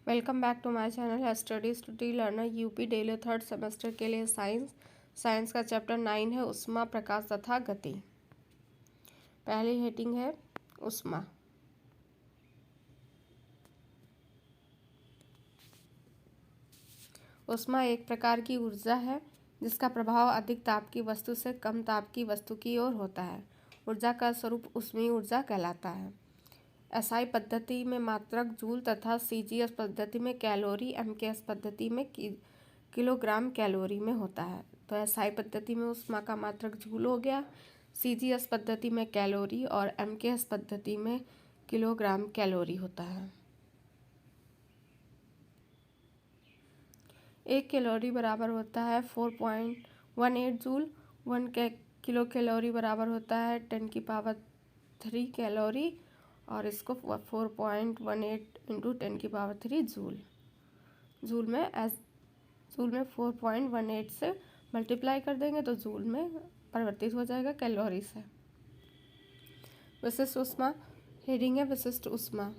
Welcome back to my channel studies to the learner UP DElEd third semester के लिए science का chapter 9 है उष्मा प्रकाश तथा गति। पहली हेडिंग है उष्मा। उष्मा एक प्रकार की ऊर्जा है जिसका प्रभाव अधिक ताप की वस्तु से कम ताप की वस्तु की ओर होता है। ऊर्जा का स्वरूप ऊष्मीय ऊर्जा कहलाता है। एसआई पद्धति में मात्रक जूल तथा सीजीएस पद्धति में कैलोरी, एमकेएस पद्धति में किलोग्राम कैलोरी में होता है। तो एसआई पद्धति में उष्मा का मात्रक जूल हो गया, सीजीएस पद्धति में कैलोरी और एमकेएस पद्धति में किलोग्राम कैलोरी होता है। 1 कैलोरी बराबर होता है 4.18 जूल। 1 किलो कैलोरी बराबर होता है 10⁻³ कैलोरी और इसको 4.18 इंटू 10⁻³ जूल। जूल में 4.18 से मल्टीप्लाई कर देंगे तो जूल में परिवर्तित हो जाएगा कैलोरी से। विशिष्ट ऊष्मा हेडिंग है विशिष्ट ऊष्मा।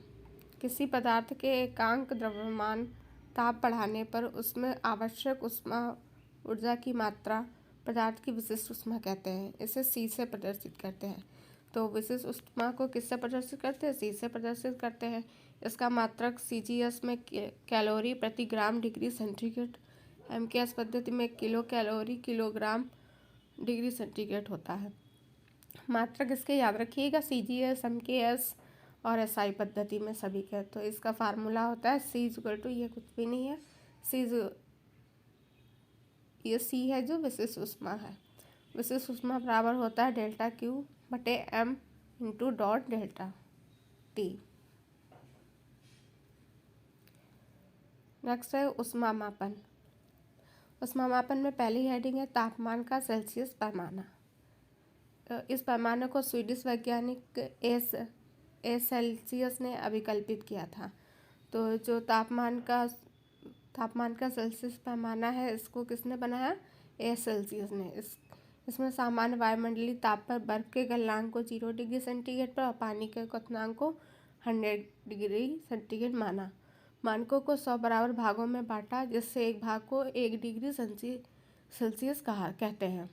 किसी पदार्थ के एकांक द्रव्यमान ताप बढ़ाने पर उसमें आवश्यक ऊष्मा ऊर्जा की मात्रा पदार्थ की विशिष्ट ऊष्मा कहते हैं। इसे सी से प्रदर्शित करते हैं। तो विशिष्ट ऊष्मा को किससे प्रदर्शित करते हैं? सी से प्रदर्शित करते हैं। इसका मात्रक सीजीएस में कैलोरी प्रति ग्राम डिग्री सेंटीग्रेड, एमकेएस पद्धति में kilo calorie kilogram degree centigrade होता है। मात्रक इसके याद रखिएगा, सीजीएस, एमकेएस और एसआई पद्धति में सभी के। तो इसका फार्मूला होता है सी इक्वल टू, ये कुछ भी नहीं है, ये सी है जो विशिष्ट ऊष्मा है। विशिष्ट ऊष्मा बराबर होता है डेल्टा क्यू बटे M into dot delta T. Next है उष्मा मापन। उष्मा मापन में पहली हेडिंग है तापमान का सेल्सियस पैमाना। इस पैमाने को स्वीडिश वैज्ञानिक ए सेल्सियस ने अभिकल्पित किया था। तो जो तापमान का सेल्सियस पैमाना है इसको किसने बनाया? ए सेल्सियस ने। इसमें सामान्य वायुमंडलीय ताप पर बर्फ के गलनांक को 0 डिग्री सेंटीग्रेड पर और पानी के क्वथनांक को 100 डिग्री सेंटीग्रेड माना। मानकों को 100 बराबर भागों में बांटा, जिससे एक भाग को 1 डिग्री सेल्सियस कहते हैं।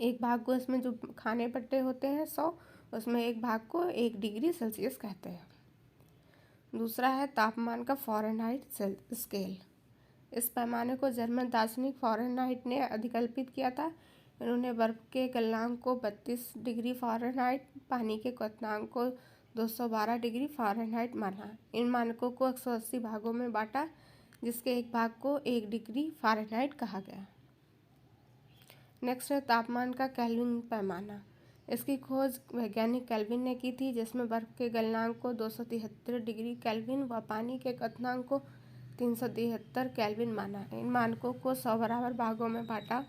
एक भाग को इसमें जो खाने पट्टे होते हैं 100, उसमें एक भाग को 1 डिग्री सेल्सियस कहते हैं। दूसरा है तापमान का फ़ारेनहाइट स्केल। इस पैमाने को जर्मन दार्शनिक फ़ारेनहाइट ने अधिकल्पित किया था। इन्होंने बर्फ के गलनांक को 32 डिग्री फ़ारेनहाइट, पानी के क्वथनांक को 212 डिग्री फ़ारेनहाइट माना। इन मानकों को 180 भागों में बांटा, जिसके एक भाग को 1 डिग्री फ़ारेनहाइट कहा गया। नेक्स्ट है तापमान का केल्विन पैमाना। इसकी खोज वैज्ञानिक केल्विन ने की थी, जिसमें बर्फ के गलनांक को 273 डिग्री केल्विन व पानी के क्वथनांक को 373 केल्विन माना। इन मानकों को 100 बराबर भागों में बांटा,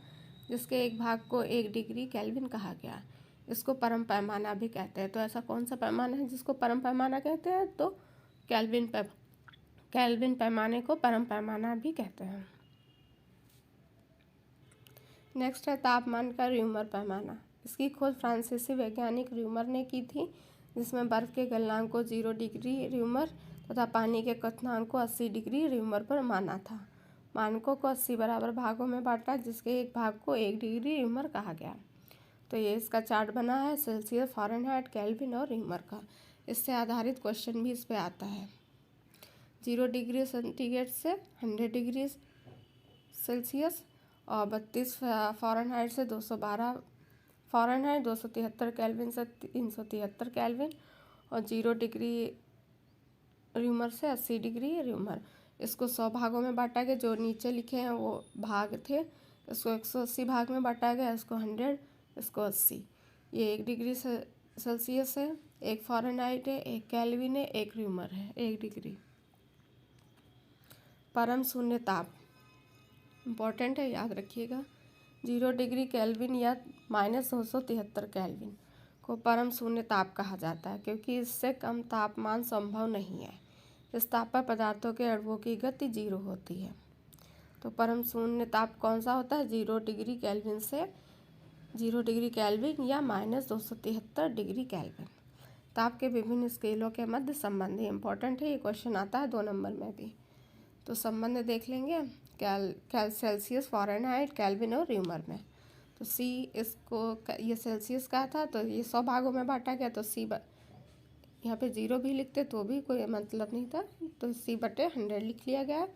जिसके एक भाग को 1 डिग्री केल्विन कहा गया। इसको परम पैमाना भी कहते हैं। तो ऐसा कौन सा पैमाना है जिसको परम पैमाना कहते हैं? तो केल्विन पैमाने को परम पैमाना भी कहते हैं। नेक्स्ट है तापमान का र्यूमर पैमाना। इसकी खोज फ्रांसीसी वैज्ञानिक र्यूमर ने की थी, जिसमें बर्फ के गलनांक को 0 डिग्री र्यूमर तथा पानी के क्वथनांक को 80 डिग्री र्यूमर पर माना था। मानकों को 80 बराबर भागों में बांटा, जिसके एक भाग को 1 डिग्री र्यूमर कहा गया। तो ये इसका चार्ट बना है सेल्सियस, फ़ारेनहाइट, केल्विन और र्यूमर का। इससे आधारित क्वेश्चन भी इस पर आता है। 0 डिग्री सेंटीग्रेड से 100 डिग्री सेल्सियस और 32 फ़ारेनहाइट से 212 फ़ारेनहाइट, 273 केल्विन से 373 केल्विन और 0 डिग्री र्यूमर से 80 डिग्री र्यूमर। इसको 100 भागों में बांटा गया। जो नीचे लिखे हैं वो भाग थे, इसको 180 भाग में बांटा गया। इसको 100, इसको 80। ये 1 डिग्री सेल्सियस है, 1 फ़ारेनहाइट है, 1 केल्विन है, 1 र्यूमर है, 1 डिग्री। परम शून्य ताप इम्पॉर्टेंट है, याद रखिएगा। 0 डिग्री केल्विन या -273 केल्विन को परम शून्य ताप कहा जाता है, क्योंकि इससे कम तापमान संभव नहीं है। इस ताप पर पदार्थों के अणुओं की गति 0 होती है। तो परम शून्य ताप कौन सा होता है? 0 डिग्री केल्विन या -273 डिग्री केल्विन। ताप के विभिन्न स्केलों के मध्य संबंध, ये इंपॉर्टेंट है, ये क्वेश्चन आता है 2 नंबर में भी। तो संबंध देख लेंगे, सेल्सियस, फ़ारेनहाइट, केल्विन और र्यूमर में। तो सी, इसको ये सेल्सियस का था तो ये 100 भागों में बांटा गया, तो सी यहाँ पे 0 भी लिखते तो भी कोई मतलब नहीं था, तो C/100 लिख लिया गया,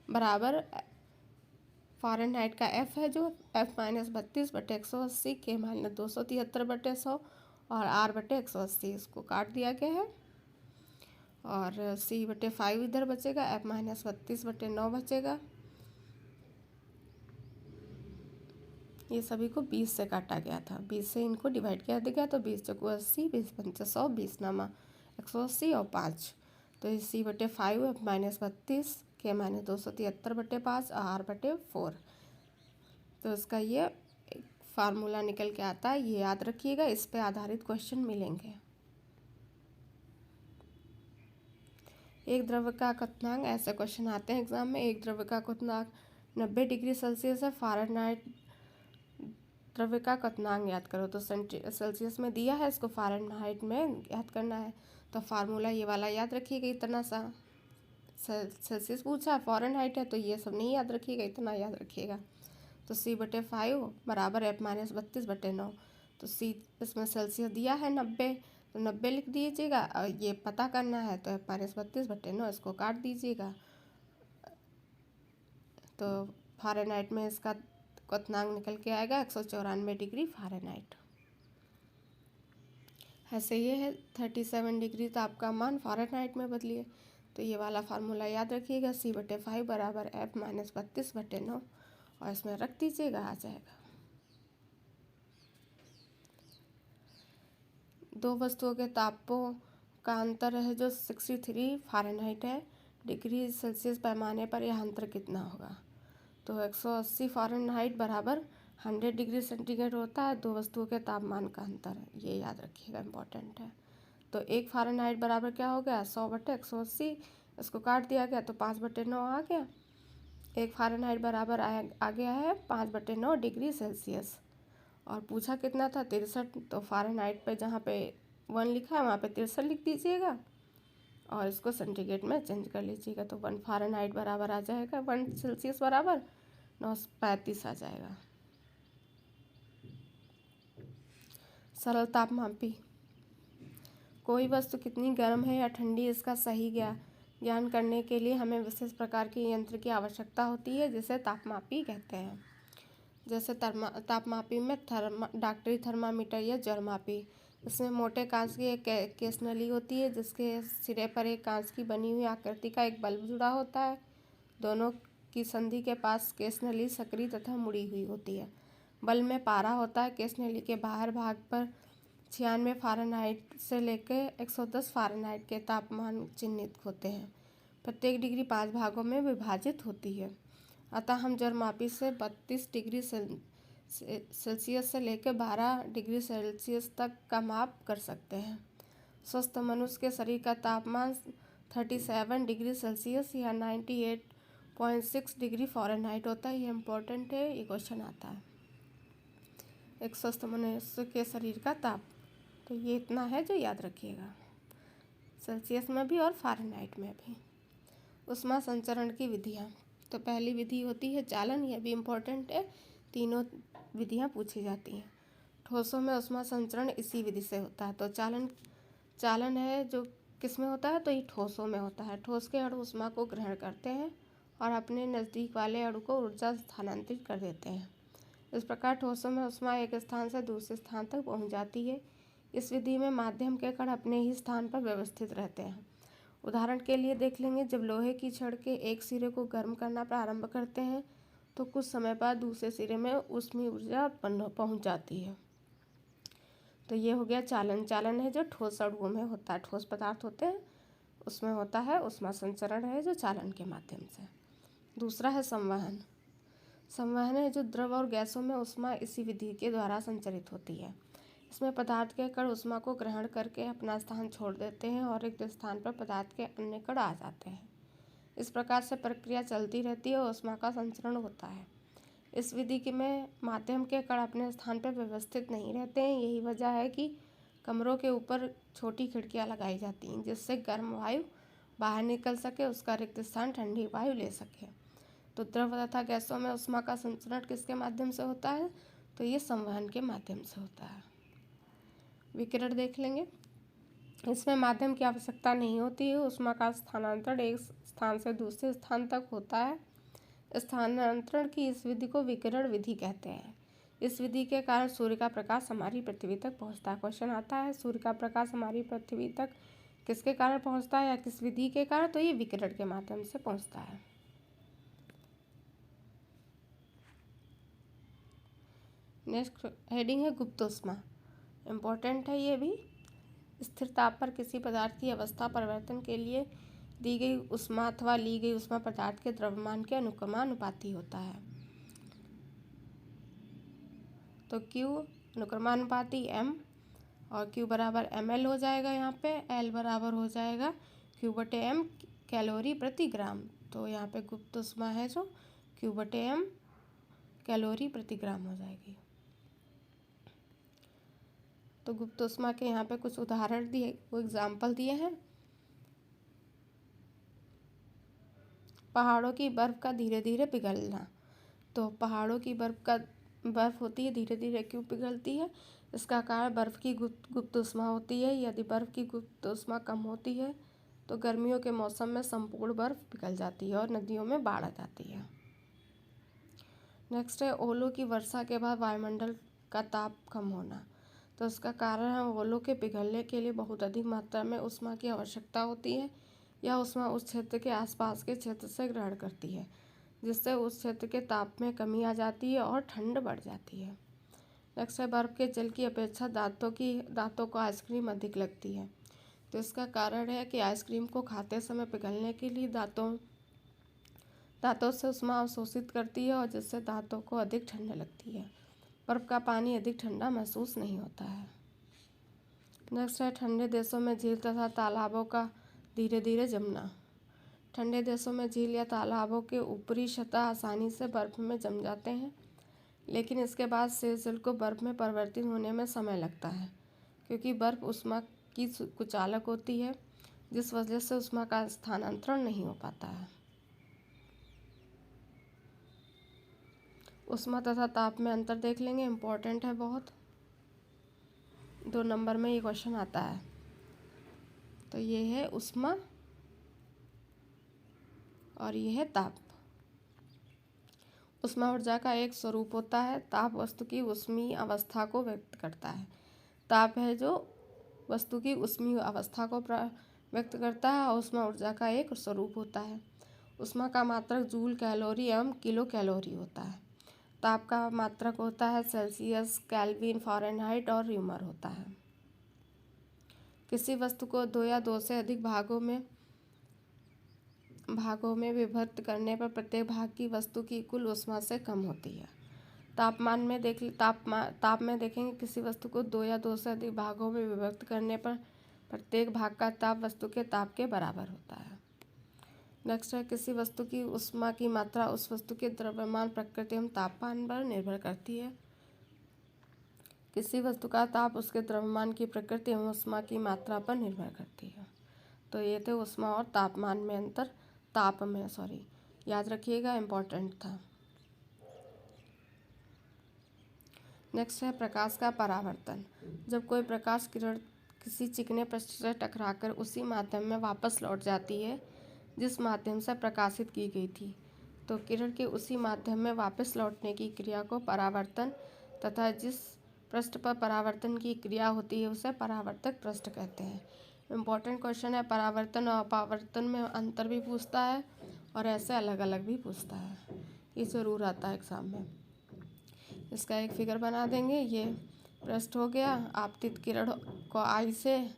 बराबर फ़ारेनहाइट का F है जो F-32/180, K-273/100 और R/180, इसको काट दिया गया है। और C/5 इधर बचेगा, F-32/9 बचेगा। ये सभी को 20 से काटा गया था, 20 से इनको डिवाइड किया गया, तो 20 चौको 80, 20 पंचे 100, 20 नामा 180 और 5। तो ये C/5 F-32, K-273/5 और R/4। तो इसका ये फार्मूला निकल के आता है, ये याद रखिएगा, इस पे आधारित क्वेश्चन मिलेंगे। एक द्रव्य का क्वथनांक, ऐसे क्वेश्चन आते हैं एग्जाम में। एक द्रव्य का क्वथनांक 90 डिग्री सेल्सियस है, फ़ारेनहाइट द्रव्य का क्वथनांक याद करो। तो सेल्सियस में दिया है, इसको फ़ारेनहाइट में याद करना है। तो फार्मूला ये वाला याद रखिएगा, इतना सा। सेल्सियस पूछा, फ़ारेनहाइट है तो ये सब नहीं याद रखिएगा, इतना याद रखिएगा। तो C/5 बराबर F-32/9। तो C इसमें सेल्सियस दिया है 90, तो 90 लिख दीजिएगा। और ये पता करना है तो F-32/9, इसको काट दीजिएगा। तो फ़ारेनहाइट में इसका क्वथनांक निकल के आएगा 194 डिग्री फ़ारेनहाइट। ऐसे ये है 37 डिग्री ताप का मान फ़ारेनहाइट में बदलिए। तो ये वाला फार्मूला याद रखिएगा, C/5 बराबर F-32/9 और इसमें रख दीजिएगा, आ जाएगा। दो वस्तुओं के तापों का अंतर है जो 63 फ़ारेनहाइट है, डिग्री सेल्सियस पैमाने पर यह अंतर कितना होगा। तो 180 फ़ारेनहाइट बराबर 100 डिग्री सेंटीग्रेड होता है, दो वस्तुओं के तापमान का अंतर, ये याद रखिएगा, इम्पोर्टेंट है। तो 1 फ़ारेनहाइट बराबर क्या हो गया, 100/180, इसको काट दिया गया तो 5/9 आ गया। 1 फ़ारेनहाइट बराबर आ गया है 5/9 डिग्री सेल्सियस। और पूछा कितना था, 63। तो फ़ारेनहाइट पे जहाँ पे 1 लिखा है वहाँ पे 63 लिख दीजिएगा और इसको सेंटीग्रेड में चेंज कर लीजिएगा। तो 1 फ़ारेनहाइट बराबर आ जाएगा 1 सेल्सियस बराबर 935 आ जाएगा। सरल तापमापी, कोई वस्तु कितनी गर्म है या ठंडी, इसका सही ज्ञान करने के लिए हमें विशेष प्रकार के यंत्र की आवश्यकता होती है, जिसे तापमापी कहते हैं। जैसे तापमापी में डॉक्टरी थर्मामीटर या ज्वरमापी। इसमें मोटे कांच की एक केस नली होती है, जिसके सिरे पर एक कांच की बनी हुई आकृति का एक बल्ब जुड़ा होता है। दोनों की संधि के पास केस नली सक्रिय तथा मुड़ी हुई होती है। बल्ब में पारा होता है। केस नली के बाहर भाग पर 96 फ़ारेनहाइट से लेकर 110 फ़ारेनहाइट के तापमान चिन्हित होते हैं। प्रत्येक डिग्री 5 भागों में विभाजित होती है। अतः हम ज्वरमापी से 32 डिग्री सेल्सियस से लेकर 12 डिग्री सेल्सियस तक का माप कर सकते हैं। स्वस्थ मनुष्य के शरीर का तापमान 37 डिग्री सेल्सियस या 98.6 डिग्री फ़ारेनहाइट होता है। ये इम्पोर्टेंट है, ये क्वेश्चन आता है। एक स्वस्थ मनुष्य के शरीर का ताप, तो ये इतना है जो याद रखिएगा, सेल्सियस में भी और फ़ारेनहाइट में भी। ऊष्मा संचरण की विधियाँ, तो पहली विधि होती है चालन, यह भी इम्पोर्टेंट है, तीनों विधियाँ पूछी जाती हैं। ठोसों में ऊष्मा संचरण इसी विधि से होता है। तो चालन है जो किस में होता है, तो ये ठोसों में होता है। ठोस के अणु ऊष्मा को ग्रहण करते हैं और अपने नज़दीक वाले अणु को ऊर्जा स्थानांतरित कर देते हैं। इस प्रकार ठोसों में ऊष्मा एक स्थान से दूसरे स्थान तक पहुंच जाती है। इस विधि में माध्यम के कण अपने ही स्थान पर व्यवस्थित रहते हैं। उदाहरण के लिए देख लेंगे, जब लोहे की छड़ के एक सिरे को गर्म करना प्रारंभ करते हैं तो कुछ समय बाद दूसरे सिरे में ऊष्मीय ऊर्जा उत्पन्न पहुंच जाती है। तो ये हो गया चालन। चालन है जो ठोस अणुओं में होता है, ठोस पदार्थ होते हैं उसमें होता है। ऊष्मा संचरण है जो चालन के माध्यम से। दूसरा है संवहन। संवहन है जो द्रव और गैसों में ऊष्मा इसी विधि के द्वारा संचरित होती है। इसमें पदार्थ के कण ऊष्मा को ग्रहण करके अपना स्थान छोड़ देते हैं और एक स्थान पर पदार्थ के अन्य कण आ जाते हैं। इस प्रकार से प्रक्रिया चलती रहती है और ऊष्मा का संचरण होता है। इस विधि में माध्यम के कण अपने स्थान पर व्यवस्थित नहीं रहते हैं। यही वजह है कि कमरों के ऊपर छोटी खिड़कियां लगाई जाती हैं जिससे गर्म वायु बाहर निकल सके, उसका रिक्त स्थान ठंडी वायु ले सके। तो द्रव तथा गैसों में ऊष्मा का संचरण किसके माध्यम से होता है? तो ये संवहन के माध्यम से होता है। विकिरण देख लेंगे। इसमें माध्यम की आवश्यकता नहीं होती है। ऊष्मा का स्थानांतरण एक स्थान से दूसरे स्थान तक होता है। स्थानांतरण की इस विधि को विकिरण विधि कहते हैं। इस विधि के कारण सूर्य का प्रकाश हमारी पृथ्वी तक पहुंचता है। क्वेश्चन आता है सूर्य का प्रकाश हमारी पृथ्वी तक किसके कारण पहुंचता है या किस विधि के कारण? तो ये विकिरण के माध्यम से पहुंचता है। नेक्स्ट हेडिंग है गुप्त ऊष्मा। इम्पोर्टेंट है ये भी। स्थिर ताप पर किसी पदार्थ की अवस्था परिवर्तन के लिए दी गई ऊष्मा अथवा ली गई ऊष्मा पदार्थ के द्रव्यमान के अनुक्रमानुपाती होता है। तो Q अनुक्रमानुपाती M और Q बराबर ml हो जाएगा। यहाँ पे L बराबर हो जाएगा Q/m कैलोरी प्रति ग्राम। तो यहाँ पे गुप्त ऊष्मा है जो Q/m कैलोरी प्रति ग्राम हो जाएगी। तो गुप्त ऊष्मा के यहाँ पे कुछ उदाहरण दिए, वो एग्जाम्पल दिए हैं। पहाड़ों की बर्फ़ का धीरे धीरे पिघलना। तो पहाड़ों की बर्फ़ होती है धीरे धीरे क्यों पिघलती है? इसका कारण बर्फ़ की गुप्त ऊष्मा होती है। यदि बर्फ़ की गुप्त ऊष्मा कम होती है तो गर्मियों के मौसम में संपूर्ण बर्फ़ पिघल जाती है और नदियों में बाढ़ आ जाती है। नेक्स्ट है ओलों की वर्षा के बाद वायुमंडल का ताप कम होना। तो इसका कारण है ओलों के पिघलने के लिए बहुत अधिक मात्रा में ऊष्मा की आवश्यकता होती है। यह ऊष्मा उस क्षेत्र के आसपास के क्षेत्र से ग्रहण करती है जिससे उस क्षेत्र के ताप में कमी आ जाती है और ठंड बढ़ जाती है। नेक्स्ट है बर्फ़ के जल की अपेक्षा दांतों को आइसक्रीम अधिक लगती है। तो इसका कारण है कि आइसक्रीम को खाते समय पिघलने के लिए दांतों से ऊष्मा अवशोषित करती है और जिससे दांतों को अधिक ठंड लगती है। बर्फ़ का पानी अधिक ठंडा महसूस नहीं होता है। नेक्स्ट है ठंडे देशों में झील तथा तालाबों का धीरे धीरे जमना। ठंडे देशों में झील या तालाबों के ऊपरी सतह आसानी से बर्फ़ में जम जाते हैं, लेकिन इसके बाद शेष जल को बर्फ़ में परिवर्तित होने में समय लगता है क्योंकि बर्फ़ ऊष्मा की कुचालक होती है, जिस वजह से ऊष्मा का स्थानांतरण नहीं हो पाता है। ऊष्मा तथा ताप में अंतर देख लेंगे। इम्पोर्टेंट है बहुत। 2 नंबर में ये क्वेश्चन आता है। तो ये है ऊष्मा और ये है ताप। ऊष्मा ऊर्जा का एक स्वरूप होता है। ताप वस्तु की ऊष्मीय अवस्था को व्यक्त करता है। ताप है जो वस्तु की ऊष्मीय अवस्था को व्यक्त करता है और ऊष्मा ऊर्जा का एक स्वरूप होता है। ऊष्मा का मात्रक जूल, कैलोरी एवं किलो कैलोरी होता है। ताप का मात्रक होता है सेल्सियस, केल्विन, फ़ारेनहाइट और र्यूमर होता है। किसी वस्तु को 2 या 2 से अधिक भागों में विभक्त करने पर प्रत्येक भाग की वस्तु की कुल ऊष्मा से कम होती है। ताप में देखेंगे किसी वस्तु को 2 या 2 से अधिक भागों में विभक्त करने पर प्रत्येक भाग का ताप वस्तु के ताप के बराबर होता है। नेक्स्ट है किसी वस्तु की ऊष्मा की मात्रा उस वस्तु के द्रव्यमान, प्रकृति एवं तापमान पर निर्भर करती है। किसी वस्तु का ताप उसके द्रव्यमान की प्रकृति एवं ऊष्मा की मात्रा पर निर्भर करती है। तो ये थे ऊष्मा और तापमान में अंतर। याद रखिएगा, इम्पोर्टेंट था। नेक्स्ट है प्रकाश का परावर्तन। जब कोई प्रकाश किरण किसी चिकने पृष्ठ से टकराकर उसी माध्यम में वापस लौट जाती है जिस माध्यम से प्रकाशित की गई थी, तो किरण के उसी माध्यम में वापस लौटने की क्रिया को परावर्तन तथा जिस पृष्ठ पर परावर्तन की क्रिया होती है उसे परावर्तक पृष्ठ कहते हैं। इम्पोर्टेंट क्वेश्चन है। परावर्तन और अपवर्तन में अंतर भी पूछता है और ऐसे अलग अलग भी पूछता है। ये ज़रूर आता है एग्ज़ाम में। इसका एक फिगर बना देंगे। ये पृष्ठ हो गया, आपतित किरण को I से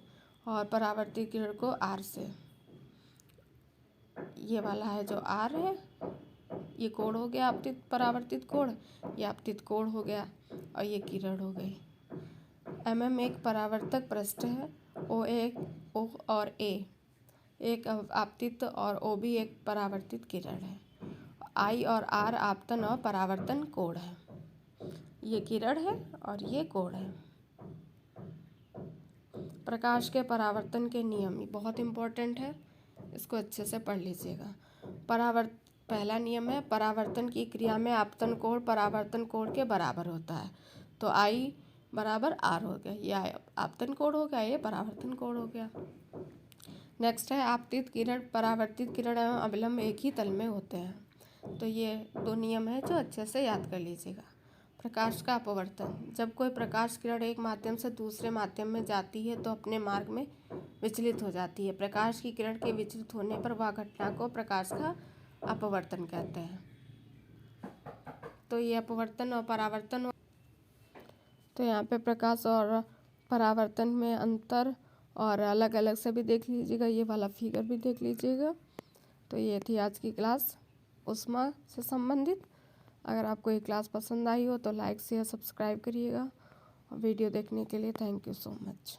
और परावर्तित किरण को R से। ये वाला है जो R है, ये कोण हो गया आपतित परावर्तित कोण, ये आपतित कोण हो गया और ये किरण हो गई। MM एक परावर्तक पृष्ठ है। O और A एक आपतित और OB एक परावर्तित किरण है। I और R आपतन और परावर्तन कोण है। ये किरण है और ये कोण है। प्रकाश के परावर्तन के नियम, ये बहुत इम्पोर्टेंट है, इसको अच्छे से पढ़ लीजिएगा। पहला नियम है परावर्तन की क्रिया में आपतन कोण परावर्तन कोण के बराबर होता है। तो I बराबर R हो गया, ये आपतन कोण हो गया, ये परावर्तन कोण हो गया। नेक्स्ट है आपतित किरण परावर्तित किरण एवं अविलंब एक ही तल में होते हैं। तो ये 2 नियम है जो अच्छे से याद कर लीजिएगा। प्रकाश का अपवर्तन, जब कोई प्रकाश किरण एक माध्यम से दूसरे माध्यम में जाती है तो अपने मार्ग में विचलित हो जाती है। प्रकाश की किरण के विचलित होने पर वह घटना को प्रकाश का अपवर्तन कहते हैं। तो ये अपवर्तन और परावर्तन, तो यहाँ पे प्रकाश और परावर्तन में अंतर और अलग अलग से भी देख लीजिएगा, ये वाला फिगर भी देख लीजिएगा। तो ये थी आज की क्लास ऊष्मा से संबंधित। अगर आपको ये क्लास पसंद आई हो तो लाइक शेयर सब्सक्राइब करिएगा। और वीडियो देखने के लिए थैंक यू सो मच।